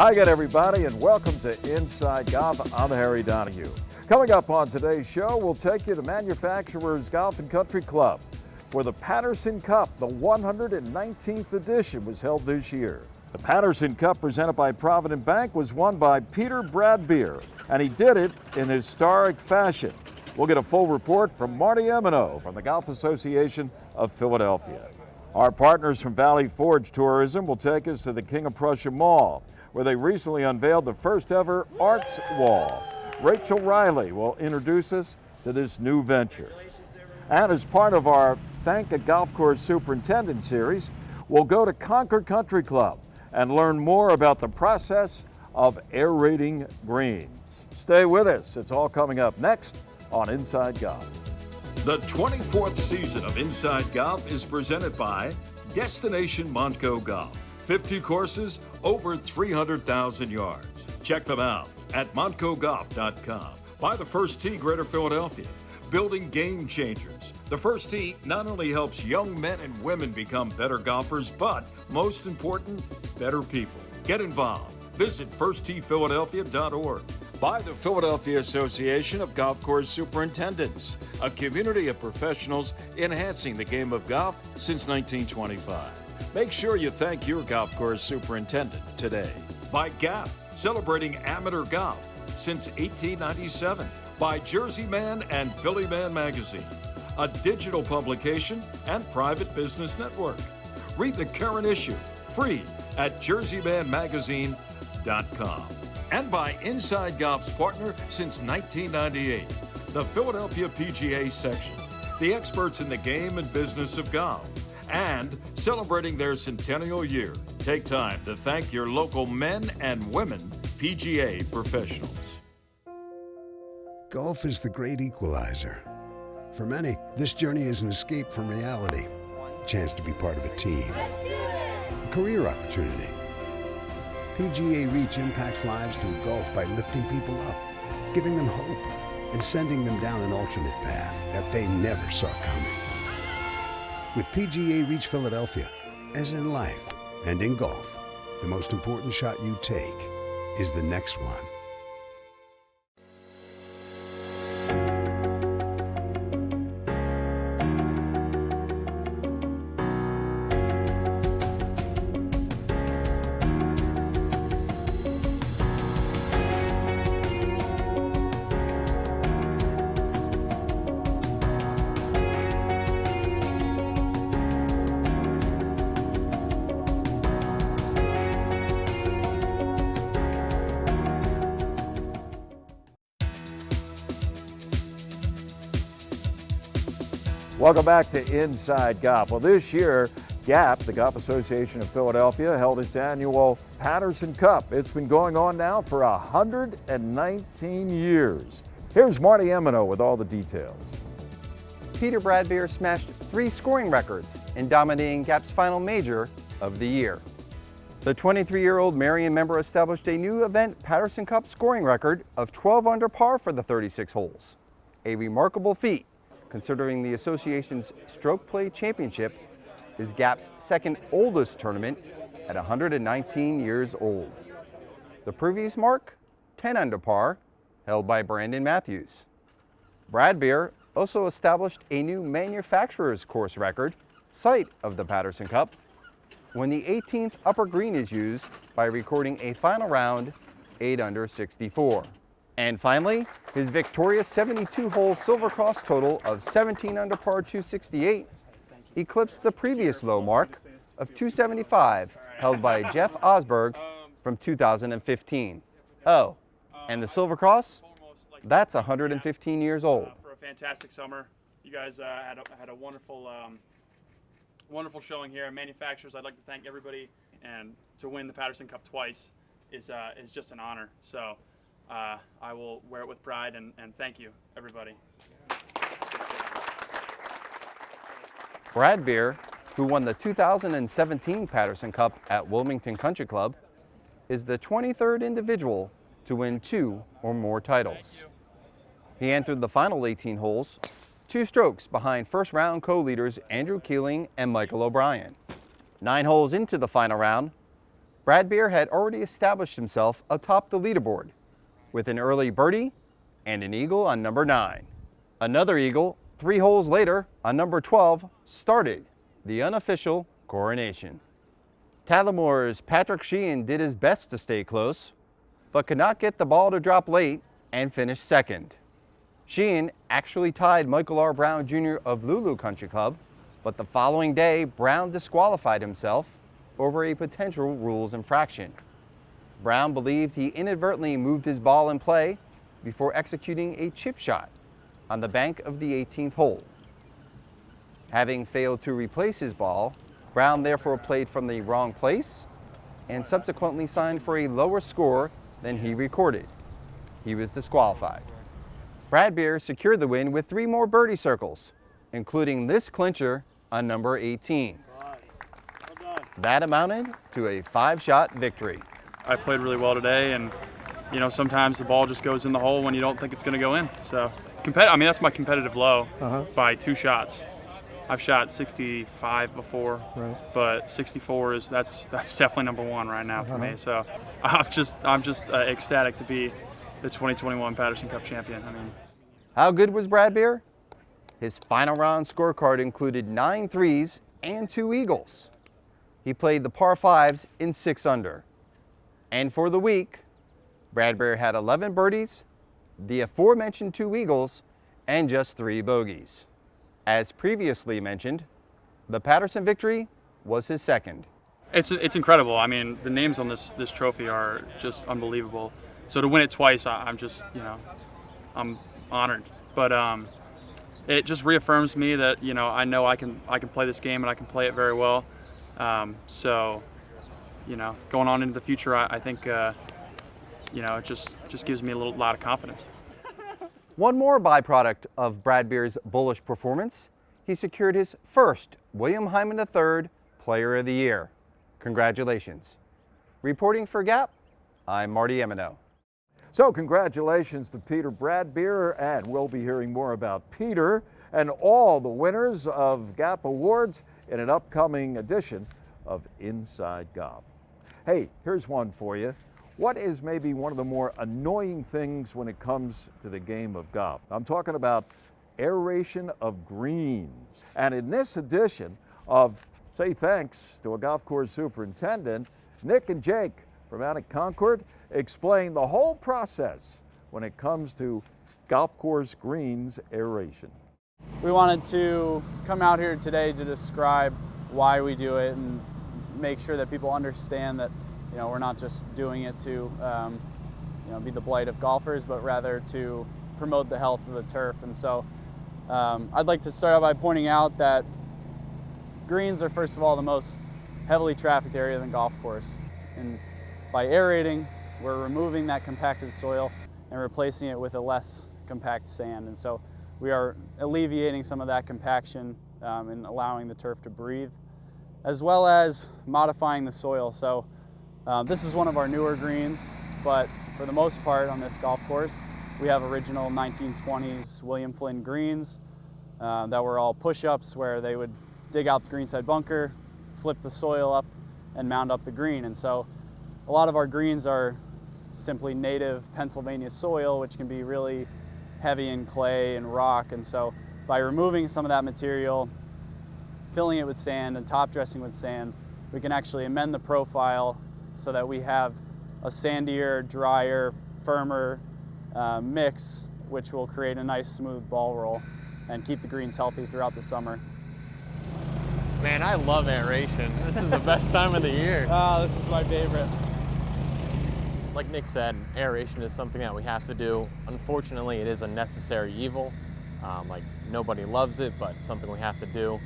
Hi again, everybody, and welcome to Inside Golf. I'm Harry Donahue. Coming up on today's show, we'll take you to Manufacturers Golf and Country Club, where the Patterson Cup, the 119th edition, was held this year. The Patterson Cup, presented by Provident Bank, was won by Peter Bradbeer, and he did it in historic fashion. We'll get a full report from Marty Emino from the Golf Association of Philadelphia. Our partners from Valley Forge Tourism will take us to the King of Prussia Mall, where they recently unveiled the first ever Arts Wall. Rachel Riley will introduce us to this new venture. And as part of our Thank a Golf Course Superintendent series, we'll go to Concord Country Club and learn more about the process of aerating greens. Stay with us. It's all coming up next on Inside Golf. The 24th season of Inside Golf is presented by Destination Montco Golf. 50 courses, over 300,000 yards. Check them out at montcogolf.com. By the First Tee, Greater Philadelphia. Building game changers. The First Tee not only helps young men and women become better golfers, but most important, better people. Get involved. Visit firstteephiladelphia.org. By the Philadelphia Association of Golf Course Superintendents, a community of professionals enhancing the game of golf since 1925. Make sure you thank your golf course superintendent today. By Gap, celebrating amateur golf since 1897. By Jersey Man and Philly Man Magazine, a digital publication and private business network. Read the current issue, free, at jerseymanmagazine.com. And by Inside Golf's partner since 1998, the Philadelphia PGA section, the experts in the game and business of golf. And celebrating their centennial year, take time to thank your local men and women PGA professionals. Golf is the great equalizer. For many, this journey is an escape from reality, a chance to be part of a team, a career opportunity. PGA Reach impacts lives through golf by lifting people up, giving them hope, and sending them down an alternate path that they never saw coming. With PGA Reach Philadelphia, as in life and in golf, the most important shot you take is the next one. Welcome back to Inside Golf. Well, this year, GAP, the Golf Association of Philadelphia, held its annual Patterson Cup. It's been going on now for 119 years. Here's Marty Emino with all the details. Peter Bradbeer smashed 3 scoring records in dominating GAP's final major of the year. The 23-year-old Marion member established a new event Patterson Cup scoring record of 12 under par for the 36 holes. A remarkable feat, considering the association's Stroke Play Championship is GAP's second oldest tournament at 119 years old. The previous mark, 10 under par, held by Brandon Matthews. Bradbeer also established a new manufacturer's course record, site of the Patterson Cup, when the 18th upper green is used by recording a final round 8 under 64. And finally, his victorious 72-hole Silver Cross total of 17 under par 268 eclipsed the previous low mark of 275 held by Jeff Osberg from 2015. Oh, and the Silver Cross? That's 115 years old. For a fantastic summer. You guys had a wonderful wonderful showing here. Manufacturers, I'd like to thank everybody, and to win the Patterson Cup twice is just an honor. So I will wear it with pride, and thank you, everybody. Bradbeer, who won the 2017 Patterson Cup at Wilmington Country Club, is the 23rd individual to win 2 or more titles. He entered the final 18 holes, 2 strokes behind first-round co-leaders Andrew Keeling and Michael O'Brien. 9 holes into the final round, Brad Beer had already established himself atop the leaderboard with an early birdie and an eagle on number 9. Another eagle 3 holes later on number 12 started the unofficial coronation. Tallamore's Patrick Sheehan did his best to stay close, but could not get the ball to drop late and finish second. Sheehan actually tied Michael R. Brown Jr. of Lulu Country Club, but the following day, Brown disqualified himself over a potential rules infraction. Brown believed he inadvertently moved his ball in play before executing a chip shot on the bank of the 18th hole. Having failed to replace his ball, Brown therefore played from the wrong place and subsequently signed for a lower score than he recorded. He was disqualified. Brad Beer secured the win with 3 more birdie circles, including this clincher on number 18. That amounted to a 5-shot victory. I played really well today, and sometimes the ball just goes in the hole when you don't think it's going to go in. So that's my competitive low by 2 shots. I've shot 65 before, but 64 that's definitely number 1 right now for me. So I'm just ecstatic to be the 2021 Patterson Cup champion. How good was Brad Beer? His final round scorecard included 9 threes and 2 eagles. He played the par 5s in 6 under. And for the week, Brad Beer had 11 birdies, the aforementioned 2 eagles, and just 3 bogeys. As previously mentioned, the Patterson victory was his second. It's incredible. The names on this trophy are just unbelievable. So to win it twice, I'm just, I'm honored. But it just reaffirms me that, I know I can play this game and I can play it very well. So, going on into the future, I think, it just gives me a lot of confidence. One more byproduct of Brad Beer's bullish performance, he secured his first William Hyman III Player of the Year. Congratulations. Reporting for GAP, I'm Marty Emino. So congratulations to Peter Brad Beer, and we'll be hearing more about Peter and all the winners of GAP Awards in an upcoming edition of Inside Golf. Hey, here's one for you. What is maybe one of the more annoying things when it comes to the game of golf? I'm talking about aeration of greens. And in this edition of Say Thanks to a Golf Course Superintendent, Nick and Jake from out at Concord explain the whole process when it comes to golf course greens aeration. We wanted to come out here today to describe why we do it and make sure that people understand that we're not just doing it to be the blight of golfers, but rather to promote the health of the turf. And so I'd like to start out by pointing out that greens are, first of all, the most heavily trafficked area in the golf course. And by aerating, we're removing that compacted soil and replacing it with a less compact sand. And so we are alleviating some of that compaction and allowing the turf to breathe, as well as modifying the soil. So this is one of our newer greens, but for the most part on this golf course, we have original 1920s William Flynn greens that were all push-ups where they would dig out the greenside bunker, flip the soil up, and mound up the green. And so a lot of our greens are simply native Pennsylvania soil, which can be really heavy in clay and rock. And so by removing some of that material, filling it with sand and top dressing with sand, we can actually amend the profile so that we have a sandier, drier, firmer mix, which will create a nice smooth ball roll and keep the greens healthy throughout the summer. Man, I love aeration. This is the best time of the year. Oh, this is my favorite. Like Nick said, aeration is something that we have to do. Unfortunately, it is a necessary evil. Nobody loves it, but it's something we have to do.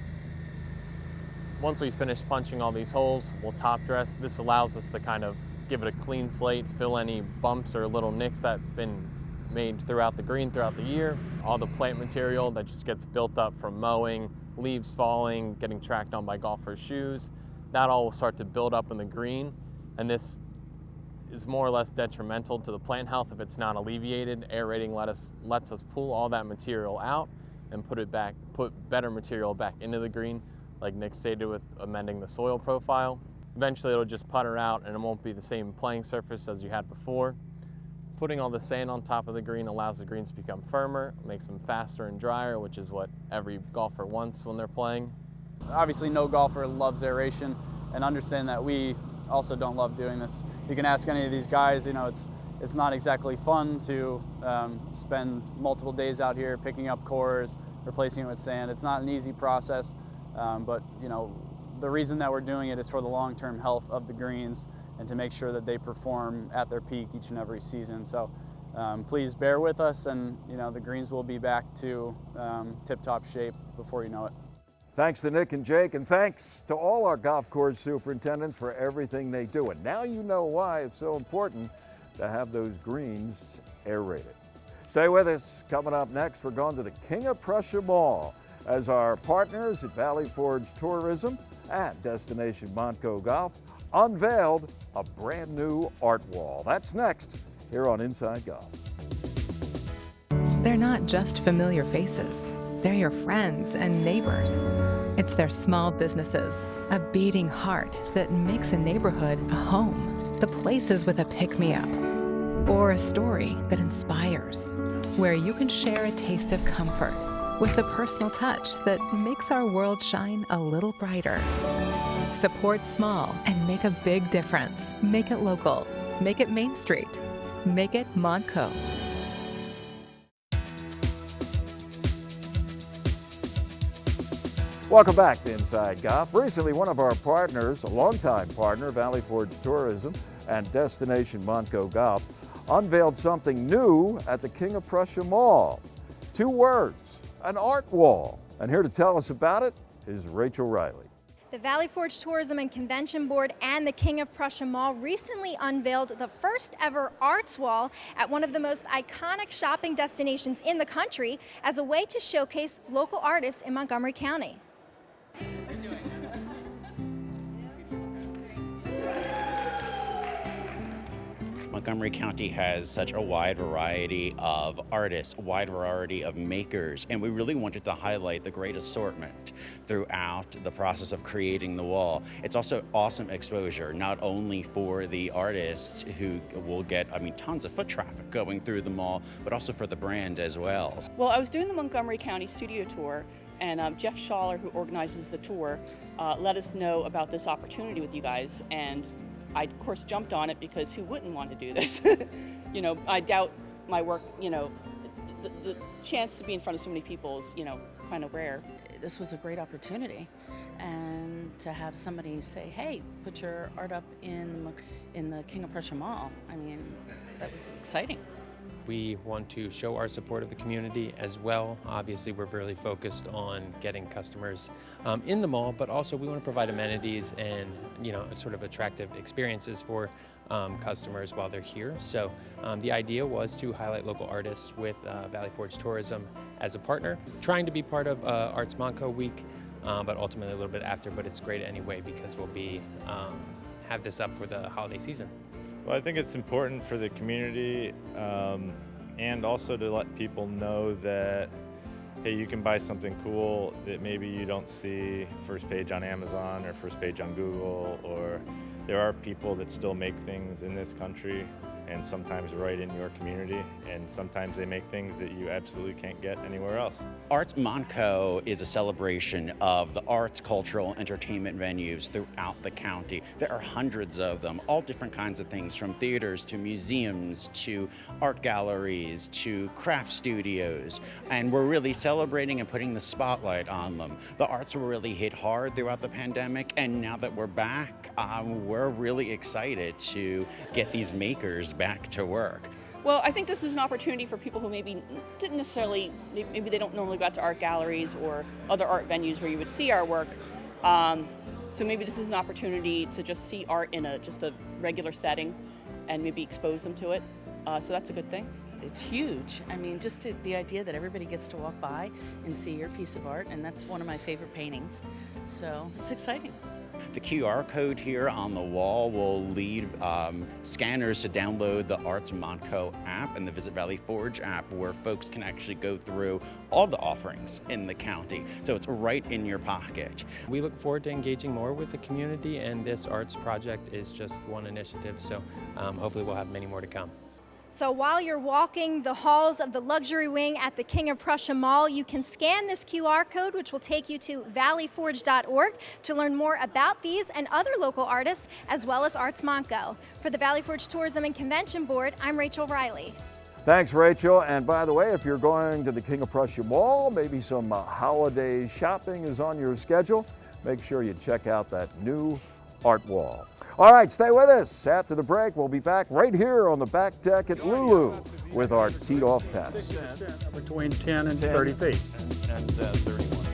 Once we finish punching all these holes, we'll top dress. This allows us to kind of give it a clean slate, fill any bumps or little nicks that have been made throughout the green throughout the year. All the plant material that just gets built up from mowing, leaves falling, getting tracked on by golfers' shoes, that all will start to build up in the green, and this is more or less detrimental to the plant health if it's not alleviated. Aerating lets us pull all that material out and put better material back into the green, like Nick stated with amending the soil profile. Eventually it'll just putter out and it won't be the same playing surface as you had before. Putting all the sand on top of the green allows the greens to become firmer, makes them faster and drier, which is what every golfer wants when they're playing. Obviously no golfer loves aeration, and understand that we also don't love doing this. You can ask any of these guys, it's not exactly fun to spend multiple days out here picking up cores, replacing it with sand. It's not an easy process, but the reason that we're doing it is for the long-term health of the greens and to make sure that they perform at their peak each and every season. So please bear with us, and the greens will be back to tip-top shape before you know it. Thanks to Nick and Jake, and thanks to all our golf course superintendents for everything they do. And now you know why it's so important to have those greens aerated. Stay with us. Coming up next, we're going to the King of Prussia Mall as our partners at Valley Forge Tourism and Destination Montco Golf unveiled a brand new art wall. That's next here on Inside Golf. They're not just familiar faces. They're your friends and neighbors. It's their small businesses, a beating heart that makes a neighborhood a home. The places with a pick-me-up or a story that inspires, where you can share a taste of comfort with a personal touch that makes our world shine a little brighter. Support small and make a big difference. Make it local. Make it Main Street. Make it Montco. Welcome back to Inside Golf. Recently, one of our partners, a longtime partner, Valley Forge Tourism and Destination Montco Golf, unveiled something new at the King of Prussia Mall. 2 words, an art wall. And here to tell us about it is Rachel Riley. The Valley Forge Tourism and Convention Board and the King of Prussia Mall recently unveiled the first ever arts wall at one of the most iconic shopping destinations in the country as a way to showcase local artists in Montgomery County. Montgomery County has such a wide variety of artists, a wide variety of makers, and we really wanted to highlight the great assortment throughout the process of creating the wall. It's also awesome exposure, not only for the artists who will get, tons of foot traffic going through the mall, but also for the brand as well. Well, I was doing the Montgomery County studio tour, and Jeff Schaller, who organizes the tour, let us know about this opportunity with you guys, and I, of course, jumped on it because who wouldn't want to do this? I doubt my work, the chance to be in front of so many people is, kind of rare. This was a great opportunity, and to have somebody say, hey, put your art up in the King of Prussia Mall, that was exciting. We want to show our support of the community as well. Obviously, we're really focused on getting customers in the mall, but also we want to provide amenities and sort of attractive experiences for customers while they're here. So the idea was to highlight local artists with Valley Forge Tourism as a partner, trying to be part of Arts Montco Week, but ultimately a little bit after. But it's great anyway because we'll be have this up for the holiday season. Well, I think it's important for the community and also to let people know that, hey, you can buy something cool that maybe you don't see first page on Amazon or first page on Google, or there are people that still make things in this country and sometimes right in your community, and sometimes they make things that you absolutely can't get anywhere else. Arts Montco is a celebration of the arts, cultural, entertainment venues throughout the county. There are hundreds of them, all different kinds of things, from theaters to museums to art galleries to craft studios, and we're really celebrating and putting the spotlight on them. The arts were really hit hard throughout the pandemic, and now that we're back, we're really excited to get these makers back to work. Well, I think this is an opportunity for people who maybe didn't necessarily, maybe they don't normally go out to art galleries or other art venues where you would see our work. So maybe this is an opportunity to just see art in just a regular setting and maybe expose them to it. So that's a good thing. It's huge. Just the idea that everybody gets to walk by and see your piece of art, and that's one of my favorite paintings. So it's exciting. The QR code here on the wall will lead scanners to download the Arts Montco app and the Visit Valley Forge app, where folks can actually go through all the offerings in the county. So it's right in your pocket. We look forward to engaging more with the community, and this arts project is just one initiative, so hopefully we'll have many more to come. So while you're walking the halls of the luxury wing at the King of Prussia Mall, you can scan this QR code, which will take you to valleyforge.org to learn more about these and other local artists, as well as Arts Montco. For the Valley Forge Tourism and Convention Board, I'm Rachel Riley. Thanks, Rachel. And by the way, if you're going to the King of Prussia Mall, maybe some holiday shopping is on your schedule, make sure you check out that new art wall. All right, stay with us. After the break, we'll be back right here on the back deck at Lulu with our teed-off panel. Between 10 and 30 feet. And 31.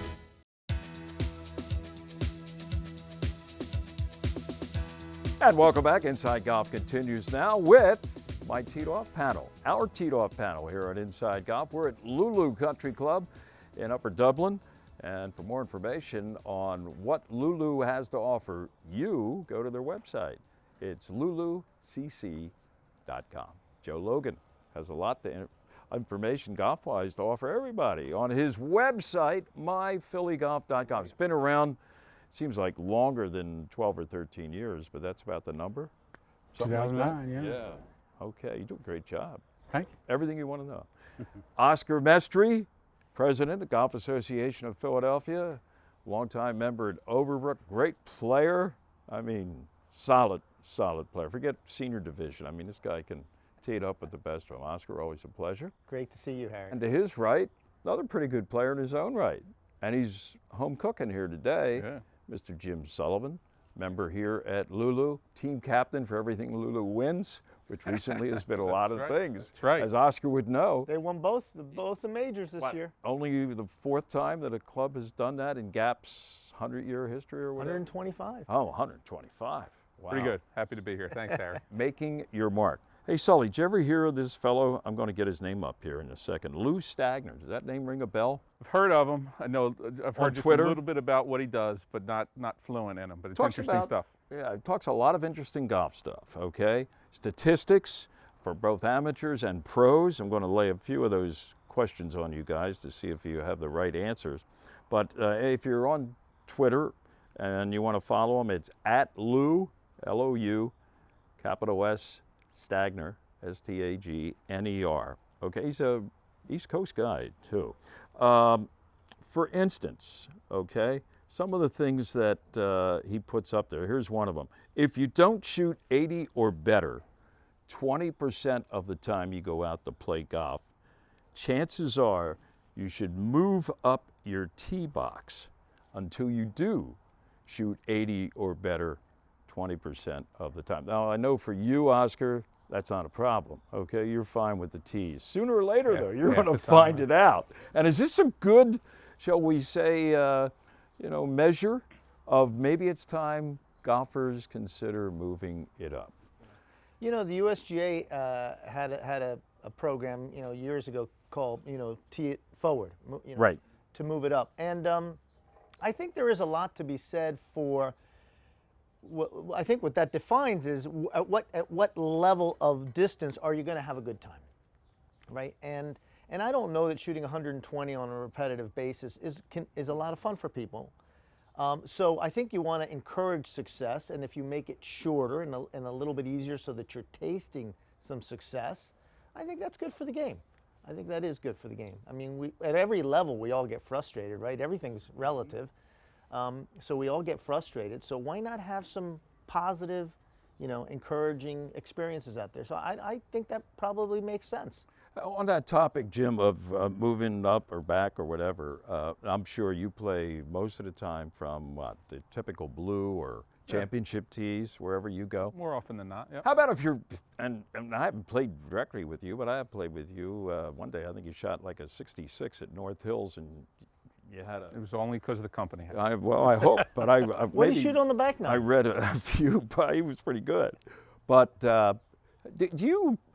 And welcome back. Inside Golf continues now with my teed-off panel. Our teed-off panel here at Inside Golf. We're at Lulu Country Club in Upper Dublin. And for more information on what Lulu has to offer you, go to their website. It's lulucc.com. Joe Logan has a lot of information golf-wise to offer everybody on his website, myphillygolf.com. It's been around, seems like longer than 12 or 13 years, but that's about the number. Something 2009, like that? yeah. Okay, you do a great job. Thank you. Everything you want to know. Oscar Mestry, President of the Golf Association of Philadelphia, longtime member at Overbrook, great player. I mean, solid player. Forget senior division. I mean, this guy can tee it up with the best of them. Oscar, always a pleasure. Great to see you, Harry. And to his right, another pretty good player in his own right. And he's home cooking here today, Mr. Jim Sullivan, member here at Lulu, team captain for everything Lulu wins, which recently has been a lot of things. That's right. As Oscar would know. They won both the majors this year. Only the fourth time that a club has done that in GAP's 100-year history or whatever? 125. Oh, 125. Wow. Pretty good. Happy to be here. Thanks, Harry. Making your mark. Hey, Sully, did you ever hear of this fellow? I'm going to get his name up here in a second. Lou Stagner. Does that name ring a bell? I've heard of him. I know I've On heard just Twitter? a little bit about what he does, but not fluent in him. But it's interesting stuff. Yeah, it talks a lot of interesting golf stuff, okay? Statistics for both amateurs and pros. I'm going to lay a few of those questions on you guys to see if you have the right answers. But if you're on Twitter and you want to follow him, it's at Lou, L-O-U, capital S, Stagner, S-T-A-G-N-E-R. Okay, he's a East Coast guy too. For instance, okay, some of the things that he puts up there, here's one of them. If you don't shoot 80 or better 20% of the time you go out to play golf, chances are you should move up your tee box until you do shoot 80 or better 20% of the time. Now, I know for you, Oscar, that's not a problem, okay? You're fine with the tees. Sooner or later, though, you're going to find it out. And is this a good, shall we say, measure of maybe it's time golfers consider moving it up? You know, the USGA had a program, years ago called, Tee It Forward, right, to move it up. And I think there is a lot to be said for. I think what that defines is at what level of distance are you going to have a good time, right? And I don't know that shooting 120 on a repetitive basis is a lot of fun for people. So I think you want to encourage success, and if you make it shorter and a little bit easier so that you're tasting some success, I think that's good for the game. I think that is good for the game. I mean, at every level we all get frustrated, right? Everything's relative. So we all get frustrated. So why not have some positive, encouraging experiences out there? So I think that probably makes sense. On that topic, Jim, of moving up or back or whatever, I'm sure you play most of the time from the typical blue or championship tees, wherever you go. More often than not, yeah. How about if you're, and I haven't played directly with you, but I have played with you. One day I think you shot like a 66 at North Hills, and you had a... It was only because of the company. Well, I hope, but I what do you shoot on the back now? I read a few, but he was pretty good. But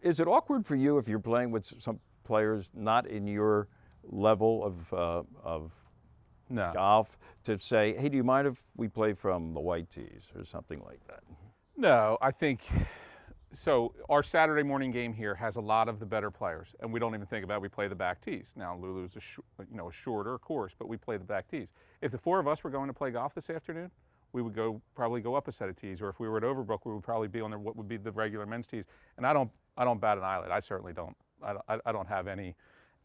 is it awkward for you if you're playing with some players not in your level of No. golf to say, hey, do you mind if we play from the white tees or something like that? No, I think so. Our Saturday morning game here has a lot of the better players, and we don't even think about it. We play the back tees. Now Lulu's a shorter course, but we play the back tees. If the four of us were going to play golf this afternoon, we would probably go up a set of tees, or if we were at Overbrook, we would probably be on what would be the regular men's tees. And I don't bat an eyelid. I certainly don't. I don't have any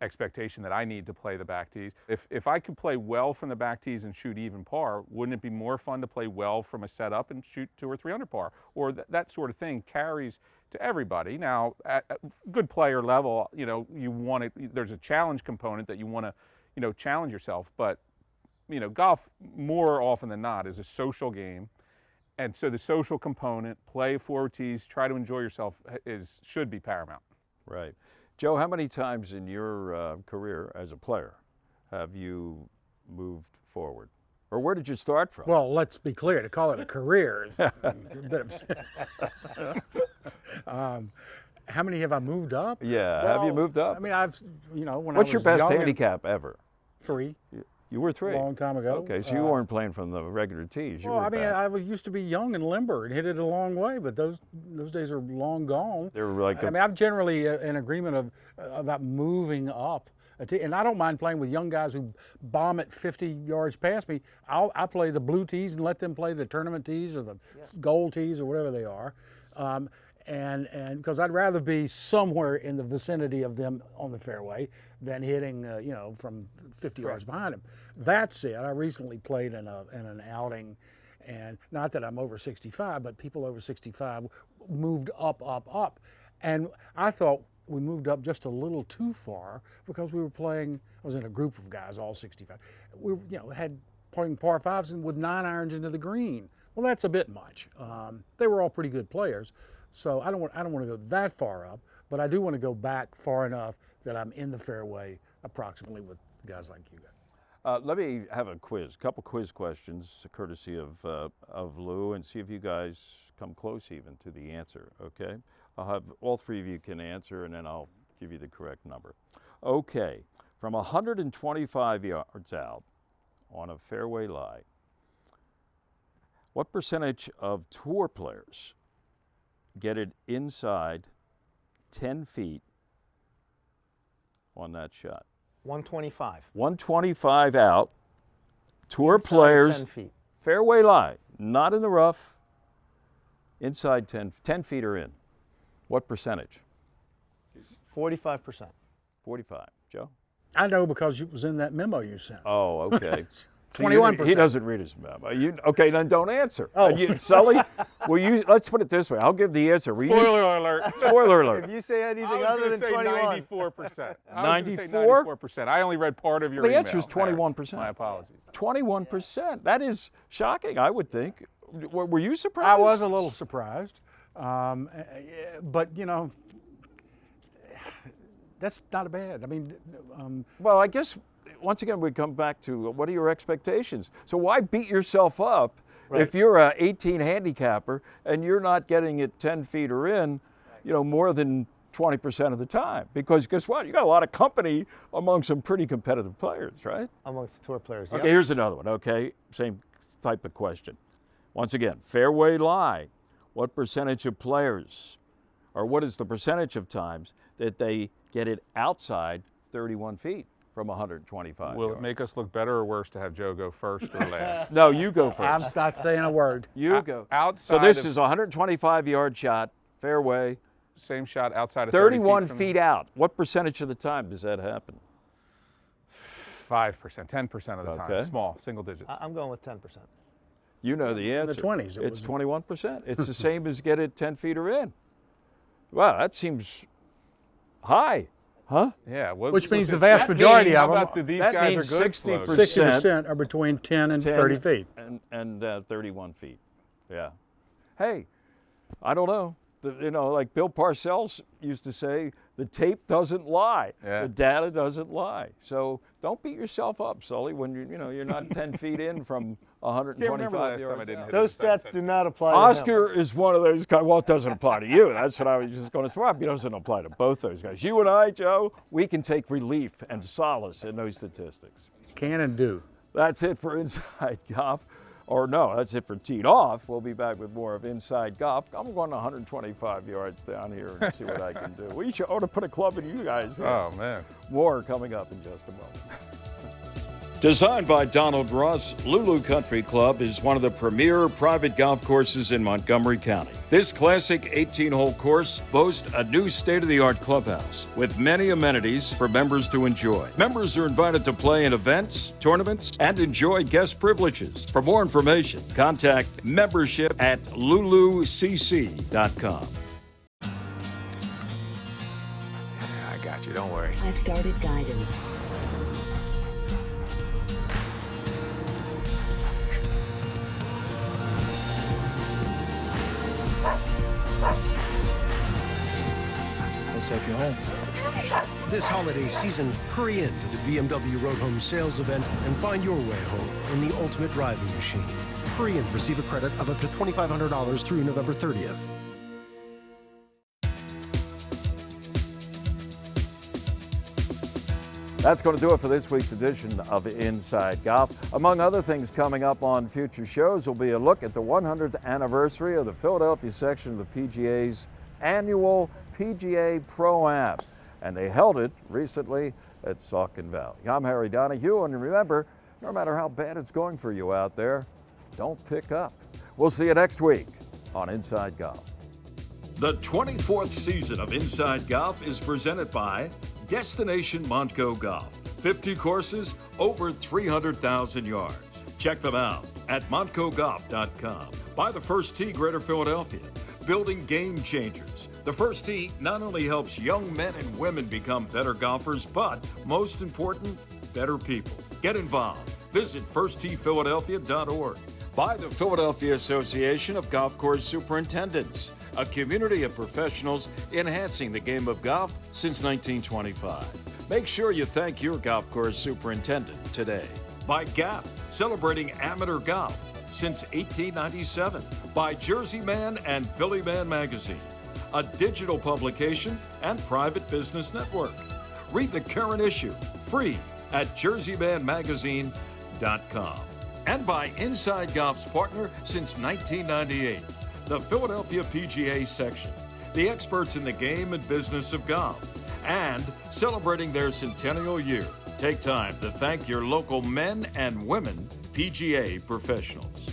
expectation that I need to play the back tees. If I could play well from the back tees and shoot even par, wouldn't it be more fun to play well from a setup and shoot 200 or 300 par? Or that sort of thing carries to everybody. Now, at a good player level, you want it. There's a challenge component that you want to, challenge yourself. But golf more often than not is a social game, and so the social component, play 4 tees, try to enjoy yourself, should be paramount. Right. Joe, how many times in your career as a player have you moved forward? Or where did you start from? Well, let's be clear, to call it a career is a bit of how many have I moved up? Yeah, well, have you moved up? I mean, when What's I was your best young handicap ever? 3. You were 3? A long time ago. Okay, so you weren't playing from the regular tees. Well, I used to be young and limber and hit it a long way, but those days are long gone. They were like I'm generally in agreement about moving up. And I don't mind playing with young guys who bomb it 50 yards past me. I play the blue tees and let them play the tournament tees or the gold tees or whatever they are. And because I'd rather be somewhere in the vicinity of them on the fairway than hitting, from 50 yards behind them. That said, I recently played in an outing, and not that I'm over 65, but people over 65 moved up. And I thought we moved up just a little too far because we were playing, I was in a group of guys, all 65. We had playing par 5s and with 9 irons into the green. Well, that's a bit much. They were all pretty good players. So I don't want to go that far up, but I do want to go back far enough that I'm in the fairway approximately with guys like you guys. Let me have a couple quiz questions, courtesy of Lou, and see if you guys come close even to the answer, okay? I'll have all 3 of you can answer, and then I'll give you the correct number. Okay, from 125 yards out on a fairway lie, what percentage of tour players get it inside 10 feet on that shot? 125. 125 out. Tour Inside players, 10 feet. fairway lie, not in the rough, inside 10 feet or in. What percentage? 45%. 45. Joe? I know because it was in that memo you sent. Oh, okay. 21%. He doesn't read his memo. Okay, then don't answer. Oh. Sully, let's put it this way. I'll give the answer. Spoiler alert. Spoiler alert. If you say anything other than 21. 94%. 94%? I only read part of your email. email. The answer is 21%. My apologies. 21%. That is shocking, I would think. Were you surprised? I was a little surprised. But, that's not bad. I mean, well, I guess once again we come back to what are your expectations? So why beat yourself up if you're a 18 handicapper and you're not getting it 10 feet or in, more than 20% of the time? Because guess what? You got a lot of company among some pretty competitive players, right? Amongst the tour players. Okay, here's another one. Okay, same type of question. Once again, fairway lie. What percentage of players, or what is the percentage of times that they get it outside 31 feet from 125 Will yards? it make us look better or worse to have Joe go first or last? No, you go first. I'm not saying a word. You go. Outside so this is a 125-yard shot, fairway. Same shot outside of 31 feet out. What percentage of the time does that happen? 5%, 10% of the time. Small, single digits. I'm going with 10%. You know the answer. In the 20s. It's 21%. It's the same as get it 10 feet or in. Wow, that seems high, huh? Yeah. Which means the vast majority of them. These guys are good 60% are between 10 and 30 feet. And 31 feet. Yeah. Hey, I don't know. Like Bill Parcells used to say, the tape doesn't lie. Yeah. The data doesn't lie. So don't beat yourself up, Sully, when you're not 10 feet in from 125 yards. Those stats do not apply Oscar to him. is one of those guys. Well, it doesn't apply to you. That's what I was just going to say. It doesn't apply to both those guys. You and I, Joe, we can take relief and solace in those statistics. Can and do. That's it for Inside Golf. Or no, that's it for Teed Off. We'll be back with more of Inside Golf. I'm going 125 yards down here and see what I can do. We ought to put a club in you guys' hands. Oh, man. More coming up in just a moment. Designed by Donald Ross, Lulu Country Club is one of the premier private golf courses in Montgomery County. This classic 18-hole course boasts a new state-of-the-art clubhouse with many amenities for members to enjoy. Members are invited to play in events, tournaments, and enjoy guest privileges. For more information, contact membership at lulucc.com. I got you, don't worry. I've started guidance. Looks like you're home. This holiday season, hurry in to the BMW Road Home sales event and find your way home in the ultimate driving machine. Hurry in, receive a credit of up to $2,500 through November 30th. That's going to do it for this week's edition of Inside Golf. Among other things coming up on future shows will be a look at the 100th anniversary of the Philadelphia section of the PGA's annual PGA Pro-Am, and they held it recently at Saucon Valley. I'm Harry Donahue, and remember, no matter how bad it's going for you out there, don't pick up. We'll see you next week on Inside Golf. The 24th season of Inside Golf is presented by Destination Montco Golf. 50 courses, over 300,000 yards. Check them out at montcogolf.com. By the First Tee, Greater Philadelphia. Building game changers. The First Tee not only helps young men and women become better golfers, but most important, better people. Get involved. Visit firstteephiladelphia.org. By the Philadelphia Association of Golf Course Superintendents, a community of professionals enhancing the game of golf since 1925. Make sure you thank your golf course superintendent today. By Gap, celebrating amateur golf since 1897. By Jersey Man and Philly Man Magazine, a digital publication and private business network. Read the current issue free at jerseymanmagazine.com. And by Inside Golf's partner since 1998, the Philadelphia PGA section, the experts in the game and business of golf, and celebrating their centennial year. Take time to thank your local men and women PGA professionals.